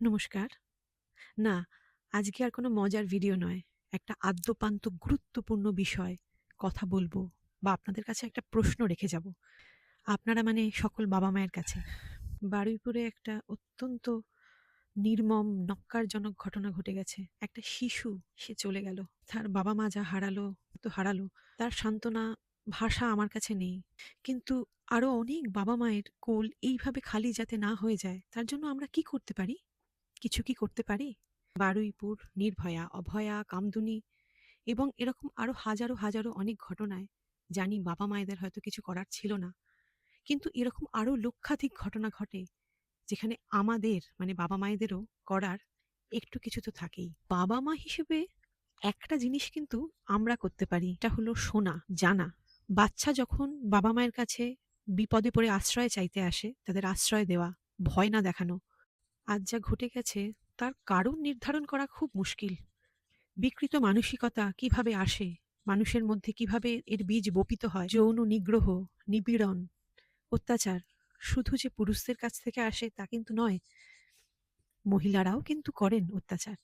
নমস্কার। না, আজকে আর কোনো মজার ভিডিও নয়। একটা আদ্যোপান্ত গুরুত্বপূর্ণ বিষয় কথা বলবো বা আপনাদের কাছে একটা প্রশ্ন রেখে যাব। আপনারা মানে সকল বাবা-মায়ের কাছে। বারুইপুরে একটা অত্যন্ত নির্মম নক্কারজনক ঘটনা ঘটে গেছে। একটা শিশু সে চলে গেল। তার বাবা-মা যা হারালো, তো হারালো। তার সান্ত্বনা ভাষা আমার কাছে নেই। কিন্তু আরো অনেক বাবা-মায়ের কোল এইভাবে খালি যাতে না হয়ে যায়, তার জন্য আমরা কি করতে পারি? কিছু কি করতে পারি? বারুইপুর, নির্ভয়া, অভয়া, কামদুনি এবং এরকম আরো হাজারো হাজারো অনেক ঘটনায় জানি বাবা মায়েদের হয়তো কিছু করার ছিল না, কিন্তু এরকম আরো লক্ষাধিক ঘটনা ঘটে যেখানে আমাদের মানে বাবা মায়েদেরও করার একটু কিছু তো থাকেই। বাবা মা হিসেবে একটা জিনিস কিন্তু আমরা করতে পারি, এটা হলো শোনা, জানা। বাচ্চা যখন বাবা মায়ের কাছে বিপদে পড়ে আশ্রয় চাইতে আসে, তাদের আশ্রয় দেওয়া, ভয় না দেখানো। আজ যা ঘটে গেছে তার কারণ নির্ধারণ করা খুব মুশকিল। বিকৃত মানসিকতা কিভাবে আসে, মানুষের মধ্যে কিভাবে এর বীজ বপিত হয়, যৌন নিগ্রহ, নিপীড়ন, অত্যাচার শুধু যে পুরুষদের কাছ থেকে আসে তা কিন্তু নয়, মহিলারাও কিন্তু করেন অত্যাচার।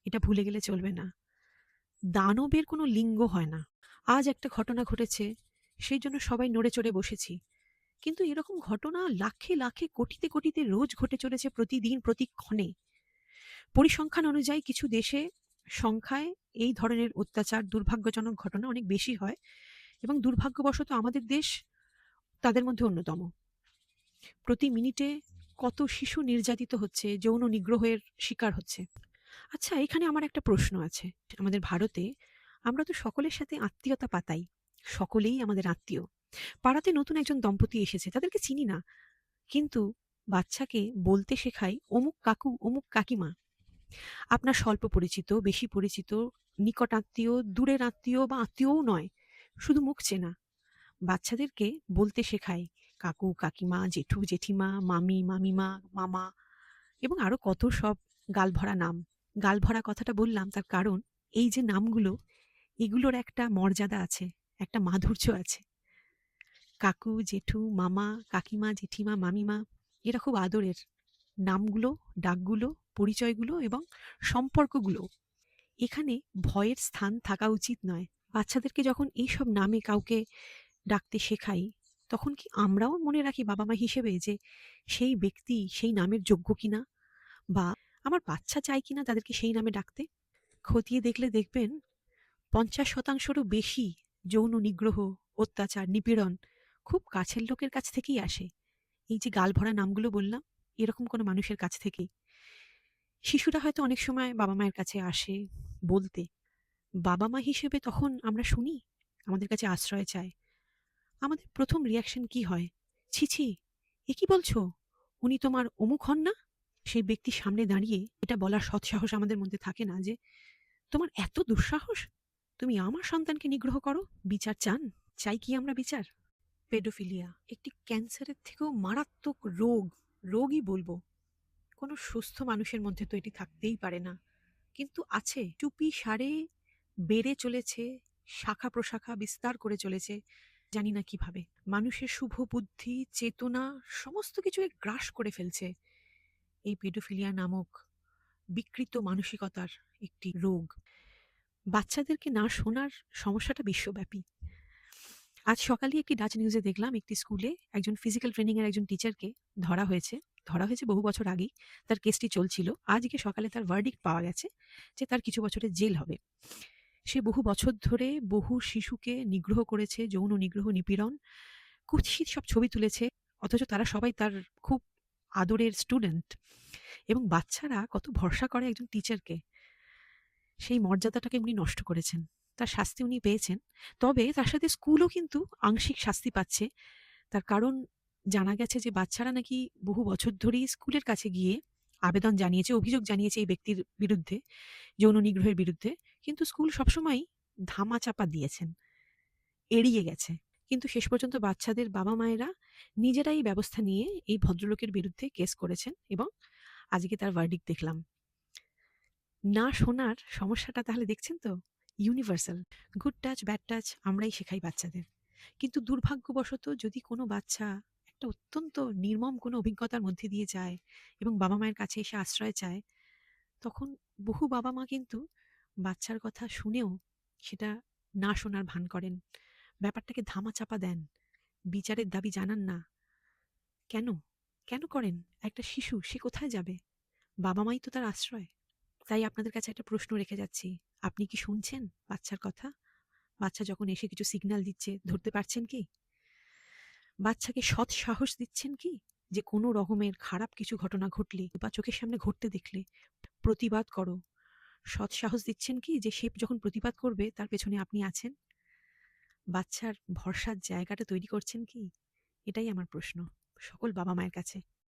এটা ভুলে গেলে চলবে না। দানবের কোনো লিঙ্গ হয় না। আজ একটা ঘটনা ঘটেছে, সেই জন্য সবাই নড়ে চড়ে বসেছি, কিন্তু এরকম ঘটনা লাখে লাখে কোটিতে কোটিতে রোজ ঘটে চলেছে, প্রতিদিন প্রতিক্ষণে। পরিসংখ্যান অনুযায়ী কিছু দেশে সংখ্যায় এই ধরনের অত্যাচার, দুর্ভাগ্যজনক ঘটনা অনেক বেশি হয় এবং দুর্ভাগ্যবশত আমাদের দেশ তাদের মধ্যে অন্যতম। প্রতি মিনিটে কত শিশু নির্যাতিত হচ্ছে, যৌন নিগ্রহের শিকার হচ্ছে। আচ্ছা, এখানে আমার একটা প্রশ্ন আছে। আমাদের ভারতে আমরা তো সকলের সাথে আত্মীয়তা পাতাই, সকলেই আমাদের আত্মীয়। পাড়াতে নতুন একজন দম্পতি এসেছে, তাদেরকে চিনি না, কিন্তু বাচ্চাকে বলতে শেখাই অমুক কাকু, অমুক কাকিমা। আপনার স্বল্প পরিচিত, বেশি পরিচিত, নিকট আত্মীয়, দূরের আত্মীয় বা আত্মীয়ও নয়, শুধু মুখ চেনা বাচ্চাদেরকে বলতে শেখায় কাকু, কাকিমা, জেঠু, জেঠিমা, মামি, মামিমা, মামা এবং আরো কত সব গালভরা নাম। গালভরা কথাটা বললাম তার কারণ, এই যে নামগুলো, এগুলোর একটা মর্যাদা আছে, একটা মাধুর্য আছে। কাকু, জেঠু, মামা, কাকিমা, জেঠিমা, মামিমা এরা খুব আদরের নামগুলো, ডাকগুলো, পরিচয়গুলো এবং সম্পর্কগুলো। এখানে ভয়ের স্থান থাকা উচিত নয়। বাচ্চাদেরকে যখন এইসব নামে কাউকে ডাকতে শেখাই, তখন কি আমরাও মনে রাখি বাবা মা হিসেবে যে সেই ব্যক্তি সেই নামের যোগ্য কিনা, বা আমার বাচ্চা চায় কিনা তাদেরকে সেই নামে ডাকতে? খতিয়ে দেখলে দেখবেন ৫০%রও বেশি যৌন নিগ্রহ, অত্যাচার, নিপীড়ন খুব কাছের লোকের কাছ থেকেই আসে। এই যে গালভরা নামগুলো বললাম, এরকম কোনো মানুষের কাছ থেকেই। শিশুরা হয়তো অনেক সময় বাবা মায়ের কাছে আসে বলতে, বাবা-মা হিসেবে তখন আমরা শুনি, আমাদের কাছে আশ্রয় চায়। আমাদের ১ম রিঅ্যাকশন কি হয়? ছি, ছি! এ কি বলছো? উনি তোমার অমুক হন না? সেই ব্যক্তির সামনে দাঁড়িয়ে এটা বলার সৎসাহস আমাদের মধ্যে থাকে না যে, তোমার এত দুঃসাহস? তুমি আমার সন্তানকে নিগ্রহ করো? বিচার চান? চাই কি আমরা বিচার? পেডোফিলিয়া একটি ক্যান্সারের থেকেও মারাত্মক রোগ, রোগই বলবো। কোনো সুস্থ মানুষের মধ্যে তো এটি থাকতেই পারে না। কিন্তু আছে, চুপি সারে বেড়ে চলেছে, শাখা প্রশাখা বিস্তার করে চলেছে, জানি না কিভাবে। মানুষের শুভ বুদ্ধি, চেতনা সমস্ত কিছুকে গ্রাস করে ফেলছে এই পেডোফিলিয়া নামক বিকৃত মানসিকতার একটি রোগ। বাচ্চাদেরকে না শোনার সমস্যাটা বিশ্বব্যাপী। আজ সকালে একটি ডাচ নিউজে দেখলাম, একটি স্কুলে একজন ফিজিক্যাল ট্রেনিং এর একজন টিচারকে ধরা হয়েছে। ধরা হয়েছে বহু বছর আগেই, তার কেসটি চলছিল। আজকে সকালে তার ভার্ডিক্ট পাওয়া গেছে যে তার কিছু বছরের জেল হবে। সে বহু বছর ধরে বহু শিশুকে নিগ্রহ করেছে, যৌন নিগ্রহ, নিপীড়ন, কুৎসিত সব ছবি তুলেছে, অথচ তারা সবাই তার খুব আদরের স্টুডেন্ট। এবং বাচ্চারা কত ভরসা করে একজন টিচারকে, সেই মর্যাদাটাকে উনি নষ্ট করেছেন। তার শাস্তি উনি পেয়েছেন, তবে তার সাথে স্কুলও কিন্তু আংশিক শাস্তি পাচ্ছে। তার কারণ, জানা গেছে যে বাচ্চারা নাকি বহু বছর ধরেই স্কুলের কাছে গিয়ে আবেদন জানিয়েছে, অভিযোগ জানিয়েছে এই ব্যক্তির বিরুদ্ধে, যৌন নিগ্রহের বিরুদ্ধে, কিন্তু স্কুল সবসময় ধামাচাপা দিয়েছেন, এড়িয়ে গেছে। কিন্তু শেষ পর্যন্ত বাচ্চাদের বাবা মায়েরা নিজেরাই ব্যবস্থা নিয়ে এই ভদ্রলোকের বিরুদ্ধে কেস করেছেন এবং আজকে তার ভার্ডিক্ট দেখলাম। না শোনার সমস্যাটা তাহলে দেখছেন তো, universal. Good touch, bad touch আমরাই শেখাই বাচ্চাদের, কিন্তু দুর্ভাগ্যবশত যদি কোনো বাচ্চা একটা অত্যন্ত নির্মম কোনো অভিজ্ঞতার মধ্যে দিয়ে যায় এবং বাবা-মায়ের কাছে এসে আশ্রয় চায়, তখন বহু বাবা-মা কিন্তু বাচ্চার কথা শুনেও সেটা না শোনার ভান করেন। ব্যাপারটাকে ধামাচাপা দেন। বিচারের দাবি জানান না। কেন? কেন করেন? একটা শিশু সে কোথায় যাবে? বাবা-মাই তো তার আশ্রয়। তাই আপনাদের কাছে একটা প্রশ্ন রেখে যাচ্ছি। আপনি কি শুনছেন বাচ্চার কথা? বাচ্চা যখন এসে কিছু সিগন্যাল দিচ্ছে ধরতে পারছেন কি? বাচ্চাকে সৎ সাহস দিচ্ছেন কি? যে কোনো রকমের খারাপ কিছু ঘটনা ঘটলে বা চোখের সামনে ঘটতে দেখলে প্রতিবাদ করো। সৎ সাহস দিচ্ছেন কি যে সে যখন প্রতিবাদ করবে তার পেছনে আপনি আছেন? বাচ্চার ভরসার জায়গাটা তৈরি করছেন কি? এটাই আমার প্রশ্ন সকল বাবা-মায়ের কাছে।